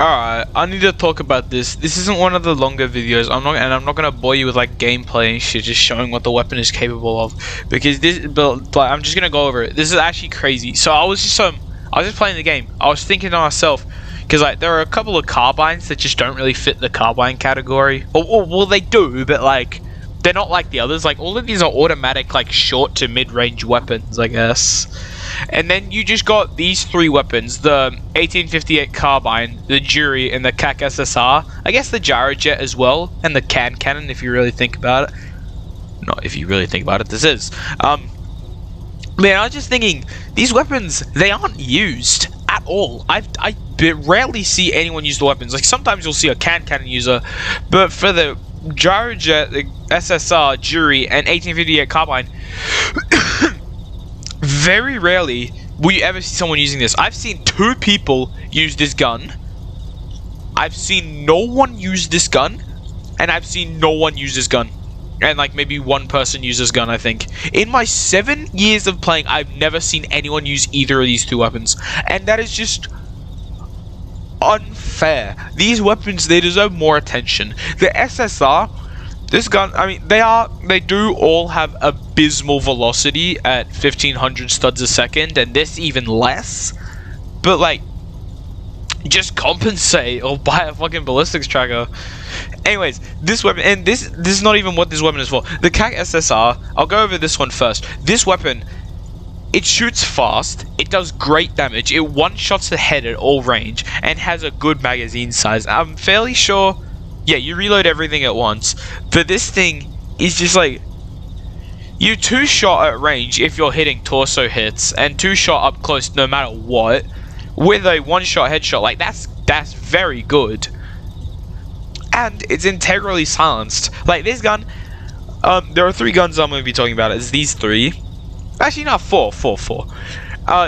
Alright, I need to talk about this. This isn't one of the longer videos. I'm not gonna bore you with like gameplay and shit, just showing what the weapon is capable of. Because I'm just gonna go over it. This is actually crazy. So I was just playing the game. I was thinking to myself, because like there are a couple of carbines that just don't really fit the carbine category. Well, they do, but like they're not like the others. Like all of these are automatic, like short to mid-range weapons, I guess. And then you just got these three weapons: the 1858 carbine, the Jury, and the CAC SSR. I guess the Gyrojet as well, and the cannon, if you really think about it. Not if you really think about it. This is. Man, I was just thinking, these weapons, they aren't used at all. I rarely see anyone use the weapons. Like sometimes you'll see a cannon user, but for the Gyrojet, the SSR, Jury, and 1858 carbine. Very rarely will you ever see someone using this. I've seen 2 people use this gun. I've seen no one use this gun. And I've seen no one use this gun. And like maybe 1 person use this gun, I think. In my 7 years of playing, I've never seen anyone use either of these 2 weapons. And that is just unfair. These weapons, they deserve more attention. The SSR, this gun, I mean, they do all have abysmal velocity at 1500 studs a second, and this even less. But like, just compensate or buy a fucking ballistics tracker. Anyways, this weapon, and this is not even what this weapon is for. The CAC SSR, I'll go over this one first. This weapon, it shoots fast, it does great damage, it one-shots the head at all range, and has a good magazine size. I'm fairly sure. Yeah, you reload everything at once, but this thing is just like, you 2-shot at range if you're hitting torso hits, and 2-shot up close no matter what, with a 1-shot headshot. Like that's very good, and it's integrally silenced. Like this gun, there are 3 guns I'm going to be talking about. It's these 3, actually not 4.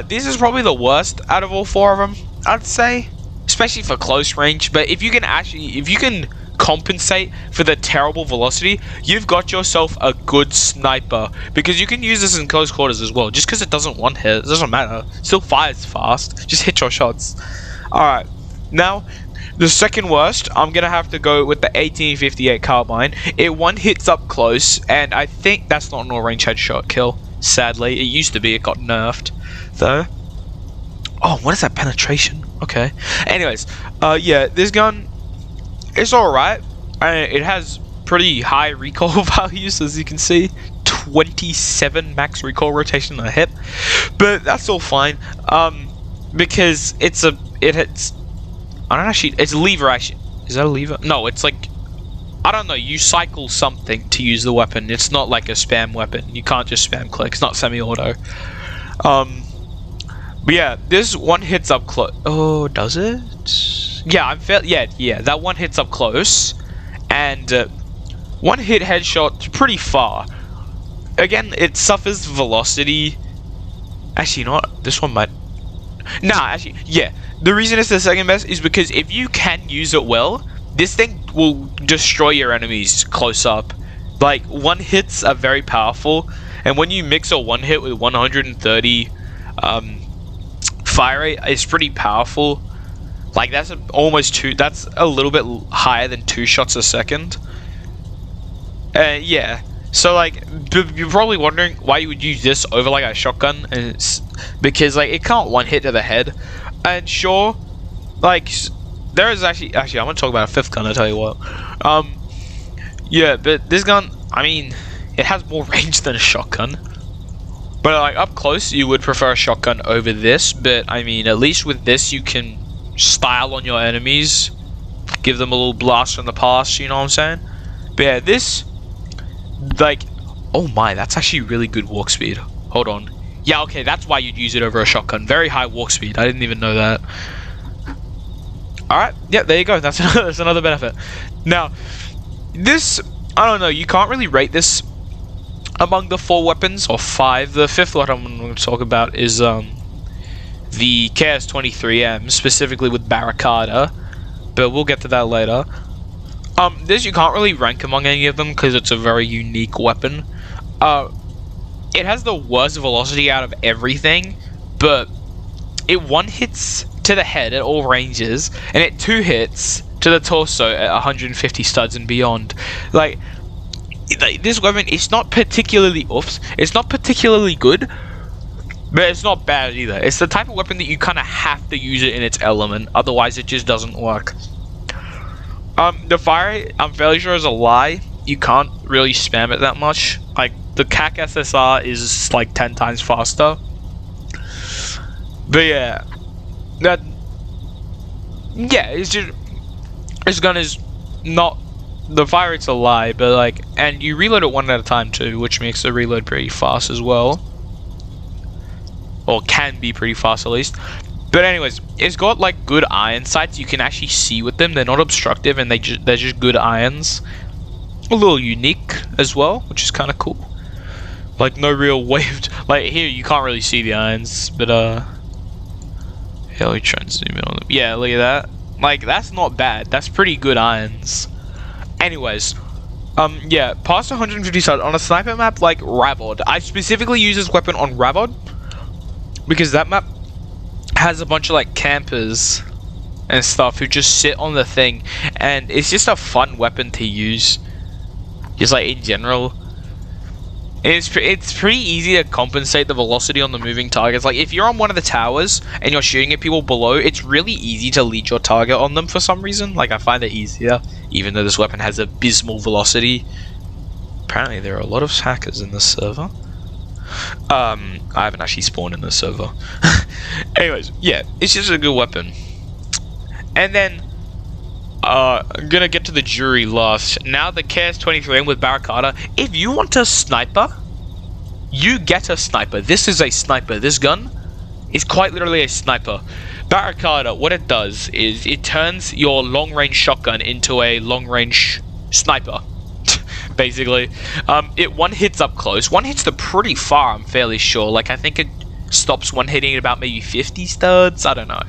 This is probably the worst out of all 4 of them, I'd say, especially for close range. But if you can compensate for the terrible velocity, you've got yourself a good sniper, because you can use this in close quarters as well. Just because it doesn't one hit, it doesn't matter, it still fires fast, just hit your shots. Alright, now the second worst, I'm gonna have to go with the 1858 carbine. It one hits up close, and I think that's not an all range headshot kill, sadly. It used to be, it got nerfed though. Oh, what is that, penetration? Okay, anyways, yeah, this gun, it's alright. It has pretty high recoil values, as you can see. 27 max recoil rotation on a hip. But that's all fine. Because it's a lever action. Is that a lever? No, it's like, I don't know, you cycle something to use the weapon. It's not like a spam weapon. You can't just spam click. It's not semi-auto. But yeah, this one hits up close. Oh, does it? Yeah, yeah, that one hits up close, and one hit headshot pretty far. Again, it suffers velocity. Actually, not this one might. Nah, actually, yeah. The reason it's the second best is because if you can use it well, this thing will destroy your enemies close up. Like, one hits are very powerful, and when you mix a one hit with 130 fire rate, it's pretty powerful. Like that's that's a little bit higher than 2 shots a second. Yeah. So like, you're probably wondering why you would use this over like a shotgun, and it's because like it can't one hit to the head. And sure, like there is actually I'm gonna talk about a 5th gun. I'll tell you what. Yeah, but this gun, I mean, it has more range than a shotgun. But like up close, you would prefer a shotgun over this. But I mean, at least with this, you can style on your enemies, give them a little blast from the past, you know what I'm saying? But yeah, this, like, oh my, that's actually really good walk speed. Hold on. Yeah, okay, that's why you'd use it over a shotgun. Very high walk speed. I didn't even know that. Alright, yeah, there you go. That's another benefit. Now, this, I don't know, you can't really rate this among the 4 weapons, or 5. The 5th one I'm going to talk about is the KS-23M, specifically with Barricada, but we'll get to that later. This you can't really rank among any of them because it's a very unique weapon. It has the worst velocity out of everything, but it one hits to the head at all ranges, and it 2 hits to the torso at 150 studs and beyond. Like this weapon, it's not particularly it's not particularly good, but it's not bad either. It's the type of weapon that you kind of have to use it in its element, otherwise it just doesn't work. The fire rate, I'm fairly sure, is a lie. You can't really spam it that much. Like, the CAC SSR is like 10 times faster. But yeah, it's just, this gun is not, the fire rate's a lie, but like, and you reload it 1 at a time too, which makes the reload pretty fast as well. Or can be pretty fast at least. But anyways, it's got like good iron sights. You can actually see with them. They're not obstructive, and they're just good irons. A little unique as well, which is kind of cool. Like no real waved. Like here, you can't really see the irons, but yeah, let me try and zoom in on them. Yeah, look at that. Like that's not bad. That's pretty good irons. Anyways, yeah, past 150 studs on a sniper map like Ravod. I specifically use this weapon on Ravod because that map has a bunch of like campers and stuff who just sit on the thing, and it's just a fun weapon to use, just like in general. It's pretty easy to compensate the velocity on the moving targets. Like if you're on one of the towers and you're shooting at people below, it's really easy to lead your target on them for some reason. Like I find it easier, even though this weapon has abysmal velocity. Apparently there are a lot of hackers in this server. I haven't actually spawned in this server. Anyways, yeah, it's just a good weapon. And then I'm gonna get to the jury last. Now the KS-23M with Barricada. If you want a sniper, you get a sniper. This is a sniper. This gun is quite literally a sniper. Barricada, what it does is it turns your long-range shotgun into a long-range sniper. Basically, it one hits up close. One hits them pretty far, I'm fairly sure. Like, I think it stops one hitting at about maybe 50 studs. I don't know.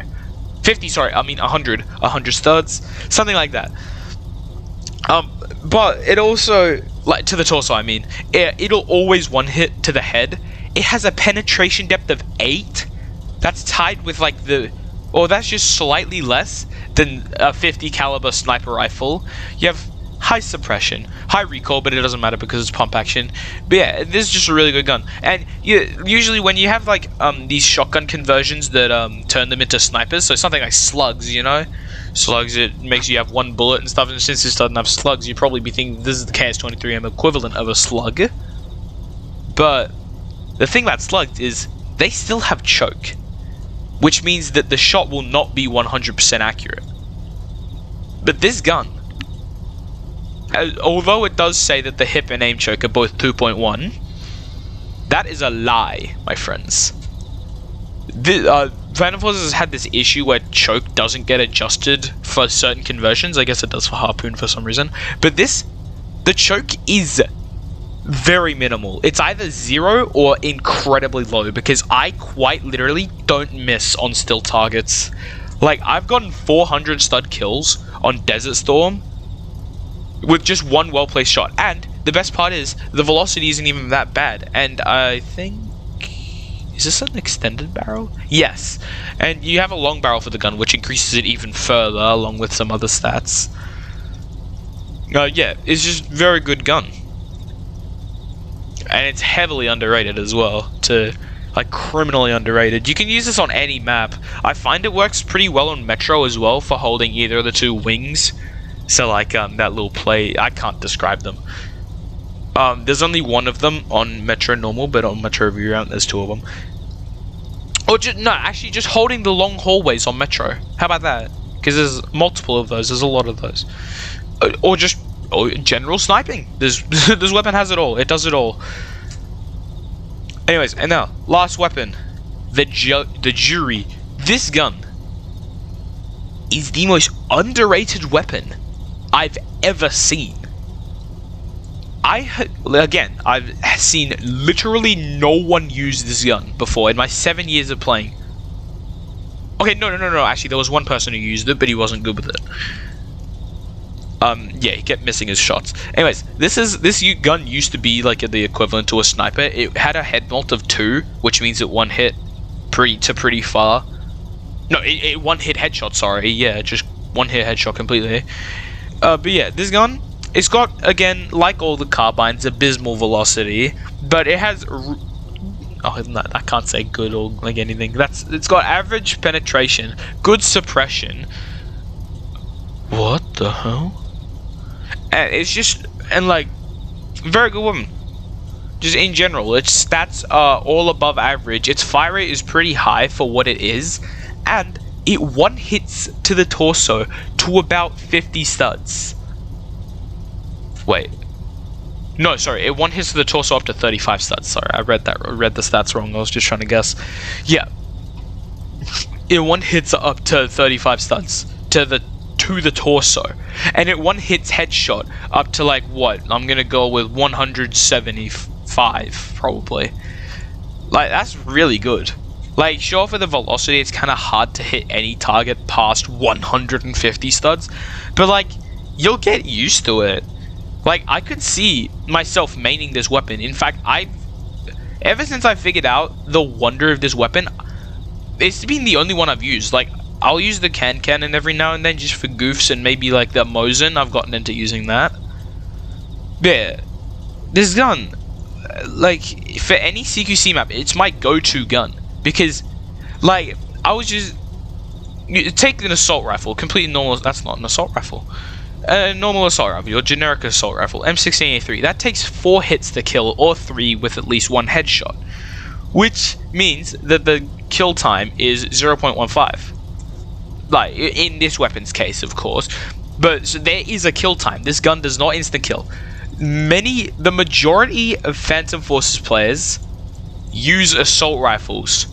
50, sorry, I mean 100 studs, something like that. But it also, like, to the torso, I mean, it'll always one hit to the head. It has a penetration depth of 8. That's tied with, like, or that's just slightly less than a 50 caliber sniper rifle. You have high suppression, high recoil, but it doesn't matter because it's pump action. But yeah, this is just a really good gun. And usually when you have like these shotgun conversions that turn them into snipers, so something like slugs, you know, slugs, it makes you have 1 bullet and stuff, and since this doesn't have slugs, you'd probably be thinking this is the KS-23M equivalent of a slug. But the thing about slugs is they still have choke, which means that the shot will not be 100% accurate. But this gun, although it does say that the hip and aim choke are both 2.1, that is a lie, my friends. Phantom Forces has had this issue where choke doesn't get adjusted for certain conversions. I guess it does for Harpoon for some reason. But the choke is very minimal. It's either 0 or incredibly low, because I quite literally don't miss on still targets. Like, I've gotten 400 stud kills on Desert Storm with just 1 well-placed shot, and the best part is the velocity isn't even that bad. And I think, is this an extended barrel? Yes, and you have a long barrel for the gun, which increases it even further, along with some other stats. Yeah, it's just a very good gun, and it's heavily underrated as well, like criminally underrated. You can use this on any map. I find it works pretty well on Metro as well for holding either of the 2 wings. So like that little play, I can't describe them. There's only 1 of them on Metro normal, but on Metro Reroute there's 2 of them. Or actually just holding the long hallways on Metro. How about that? Because there's multiple of those. There's a lot of those. Or just general sniping. This weapon has it all. It does it all. Anyways, and now last weapon, the Jury. This gun is the most underrated weapon I've ever seen. I've seen literally no one use this gun before in my 7 years of playing. Okay, no. Actually, there was one person who used it, but he wasn't good with it. Yeah, he kept missing his shots. Anyways, this gun used to be like the equivalent to a sniper. It had a head mult of 2, which means it one hit pretty far. No, it one-hit headshot, sorry. Yeah, just one-hit headshot completely. But yeah, this gun, it's got, again, like all the carbines, abysmal velocity, but it has... I can't say good or like anything. It's got average penetration, good suppression. What the hell? And it's just, and like, very good weapon. Just in general, its stats are all above average. Its fire rate is pretty high for what it is, and it one hits to the torso to about 50 studs. Wait. No, sorry, it one hits to the torso up to 35 studs. Sorry, I read the stats wrong. I was just trying to guess. Yeah. It one hits up to 35 studs to the torso. And it one hits headshot up to like what? I'm gonna go with 175 probably. Like, that's really good. Like, sure, for the velocity it's kinda hard to hit any target past 150 studs. But like, you'll get used to it. Like, I could see myself maining this weapon. In fact, ever since I figured out the wonder of this weapon, it's been the only one I've used. Like, I'll use the cannon every now and then just for goofs, and maybe like the Mosin. I've gotten into using that. Yeah, this gun, like, for any CQC map, it's my go-to gun. Because, like, I was just... take an assault rifle, completely normal... That's not an assault rifle. A normal assault rifle, your generic assault rifle, M16A3, that takes 4 hits to kill, or 3 with at least 1 headshot. Which means that the kill time is 0.15. Like, in this weapon's case, of course. But so there is a kill time. This gun does not instant kill. The majority of Phantom Forces players use assault rifles.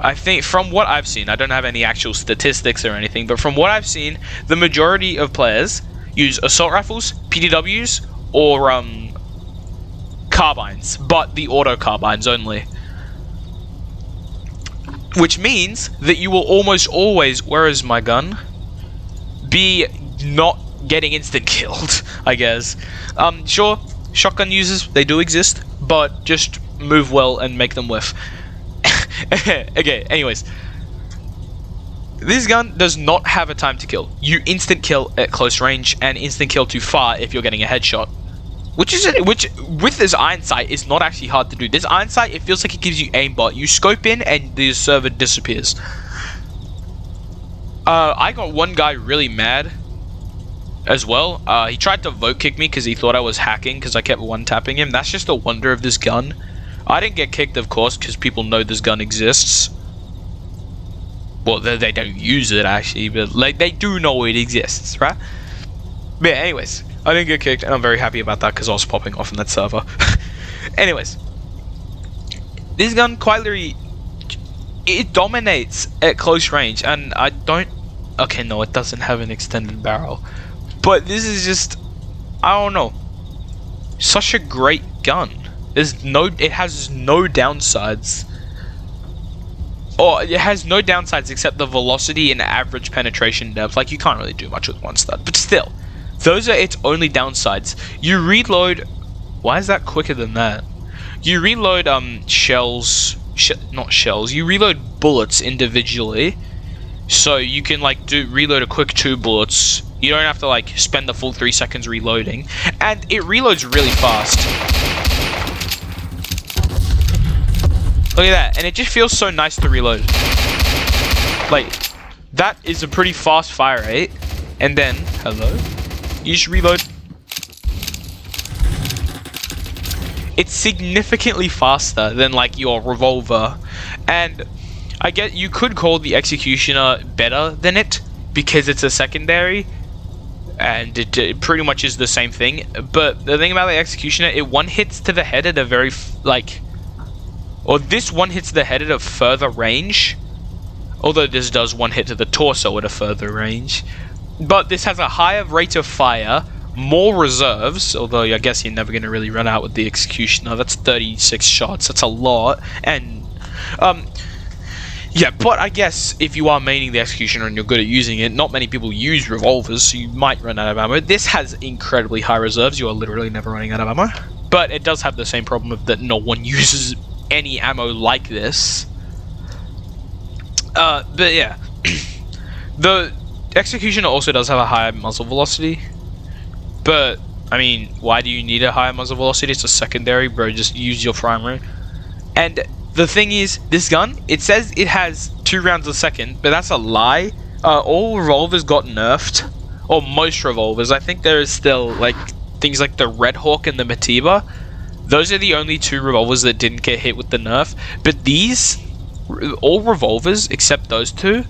I think, from what I've seen, I don't have any actual statistics or anything, but from what I've seen, the majority of players use assault rifles, PDWs, or carbines, but the auto carbines only. Which means that you will almost always, where is my gun, be not getting instant killed, I guess. Sure, shotgun users, they do exist, but just move well and make them whiff. Okay, anyways. This gun does not have a time to kill. You instant kill at close range and instant kill too far if you're getting a headshot. Which with this iron sight is not actually hard to do. This iron sight, it feels like it gives you aimbot. You scope in and the server disappears. I got one guy really mad as well. He tried to vote kick me because he thought I was hacking because I kept one-tapping him. That's just the wonder of this gun. I didn't get kicked, of course, because people know this gun exists. Well, they don't use it, actually, but like, they do know it exists, right? But yeah, anyways, I didn't get kicked, and I'm very happy about that, because I was popping off in that server. Anyways, this gun, quite literally, it dominates at close range, and I don't... Okay, no, it doesn't have an extended barrel. But this is just... I don't know. Such a great gun. It has no downsides. Or it has no downsides except the velocity and average penetration depth. Like, you can't really do much with one stud. But still, those are its only downsides. You reload... Why is that quicker than that? You reload shells... not shells. You reload bullets individually. So you can like reload a quick 2 bullets. You don't have to like spend the full 3 seconds reloading. And it reloads really fast. Look at that, and it just feels so nice to reload. Like, that is a pretty fast fire rate. And then, hello? You just reload. It's significantly faster than like your revolver. And I get you could call the Executioner better than it because it's a secondary. And it pretty much is the same thing. But the thing about the Executioner, it one hits to the head at a very, or this one hits the head at a further range. Although this does one hit to the torso at a further range. But this has a higher rate of fire, more reserves, although I guess you're never going to really run out with the Executioner. That's 36 shots, that's a lot. And, yeah, but I guess if you are maining the Executioner and you're good at using it, not many people use revolvers, so you might run out of ammo. This has incredibly high reserves, you are literally never running out of ammo. But it does have the same problem of that no one uses any ammo like this. But yeah, the Executioner also does have a higher muzzle velocity, but I mean, why do you need a higher muzzle velocity? It's a secondary, bro. Just use your primary. And the thing is, this gun, it says it has 2 rounds a second, but that's a lie. All revolvers got nerfed, or most revolvers. I think there is still like things like the Red Hawk and the Matiba. Those are the only 2 revolvers that didn't get hit with the nerf. But these, all revolvers except those 2,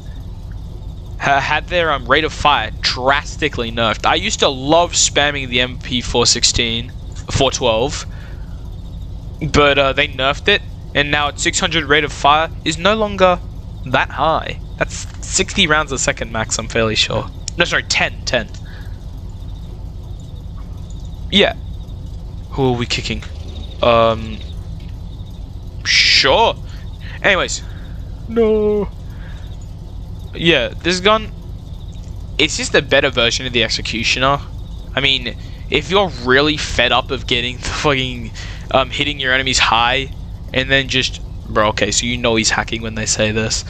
had their rate of fire drastically nerfed. I used to love spamming the MP416, 412, but they nerfed it, and now its 600 rate of fire is no longer that high. That's 60 rounds a second max, I'm fairly sure. No, sorry, 10. Yeah. Who are we kicking? Sure. Anyways. No. Yeah, this gun, it's just a better version of the Executioner. I mean, if you're really fed up of getting the fucking, hitting your enemies high, and then just, bro, okay, so you know he's hacking when they say this.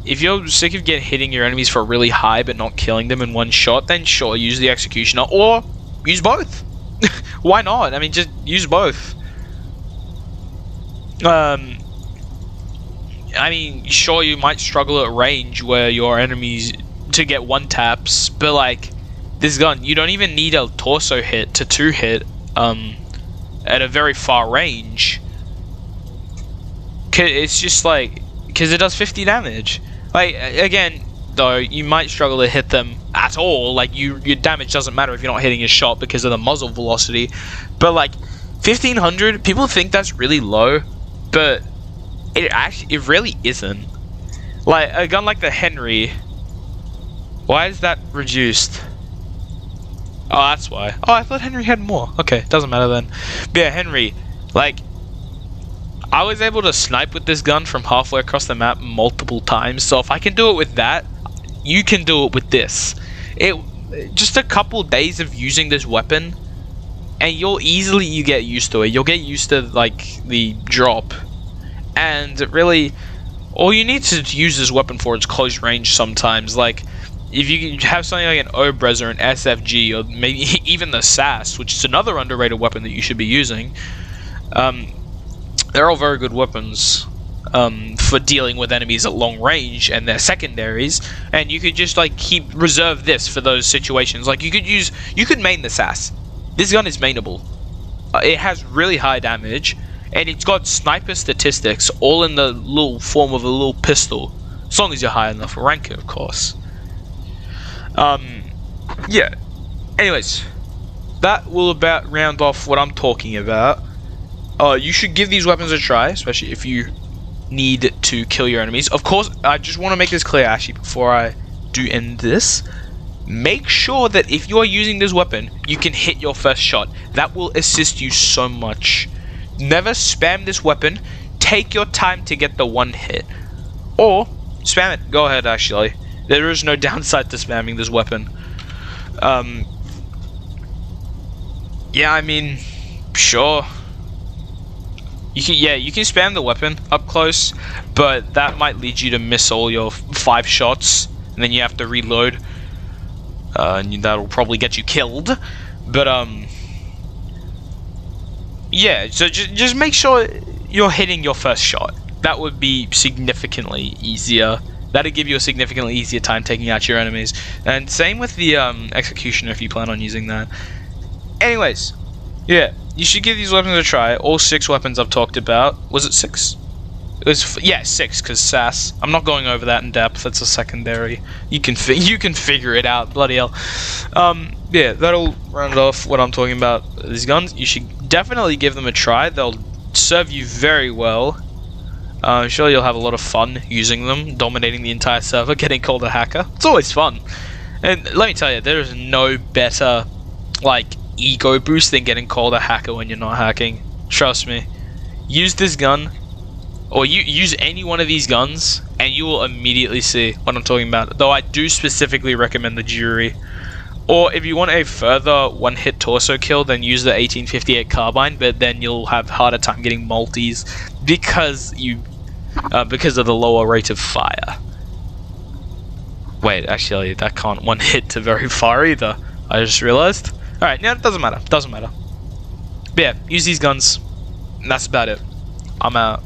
If you're sick of hitting your enemies for really high but not killing them in one shot, then sure, use the Executioner, or use both. Why not? I mean, just use both. I mean, sure, you might struggle at range where your enemies to get 1-taps, but like this gun, you don't even need a torso hit to 2-hit at a very far range. It's just like, because it does 50 damage. Like, again, though, you might struggle to hit them at all. Like, your damage doesn't matter if you're not hitting a shot because of the muzzle velocity. But like 1500, people think that's really low, but it really isn't. Like a gun like the Henry, why is that reduced? Oh, that's why. Oh, I thought Henry had more. Okay, doesn't matter then. But yeah, Henry, like, I was able to snipe with this gun from halfway across the map multiple times. So if I can do it with that, you can do it with this. Just a couple days of using this weapon, and you get used to it. You'll get used to like the drop, and really, all you need to use this weapon for is close range. Sometimes, like if you have something like an Obrez or an SFG, or maybe even the SAS, which is another underrated weapon that you should be using. They're all very good weapons for dealing with enemies at long range and their secondaries, and you could just like reserve this for those situations. Like you could main the SAS. This gun is mainable. It has really high damage, and it's got sniper statistics all in the little form of a little pistol, as long as you're high enough rank, of course. Yeah. Anyways, that will about round off what I'm talking about. You should give these weapons a try, especially if you need to kill your enemies. Of course, I just want to make this clear, actually, before I do end this. Make sure that if you are using this weapon, you can hit your first shot. That will assist you so much. Never spam this weapon. Take your time to get the 1 hit. Or, spam it. Go ahead, actually. There is no downside to spamming this weapon. Yeah, I mean, sure. You can spam the weapon up close, but that might lead you to miss all your 5 shots, and then you have to reload, and that'll probably get you killed. But yeah, so just make sure you're hitting your first shot. That would be significantly easier. That'd give you a significantly easier time taking out your enemies. And same with the Executioner if you plan on using that. Anyways, yeah. You should give these weapons a try. All 6 weapons I've talked about. Was it 6? It was yeah, 6 because SAS. I'm not going over that in depth. That's a secondary. You can figure it out. Bloody hell. Yeah, that'll round off what I'm talking about. These guns. You should definitely give them a try. They'll serve you very well. I'm sure you'll have a lot of fun using them, dominating the entire server, getting called a hacker. It's always fun. And let me tell you, there is no better like ego boost than getting called a hacker when you're not hacking. Trust me. Use this gun, or use any one of these guns, and you will immediately see what I'm talking about. Though I do specifically recommend the Jury. Or if you want a further 1-hit torso kill, then use the 1858 carbine, but then you'll have harder time getting multis because because of the lower rate of fire. Wait, actually, that can't one hit to very far either. I just realized. Alright, yeah, it doesn't matter. Doesn't matter. But yeah, use these guns. And that's about it. I'm out.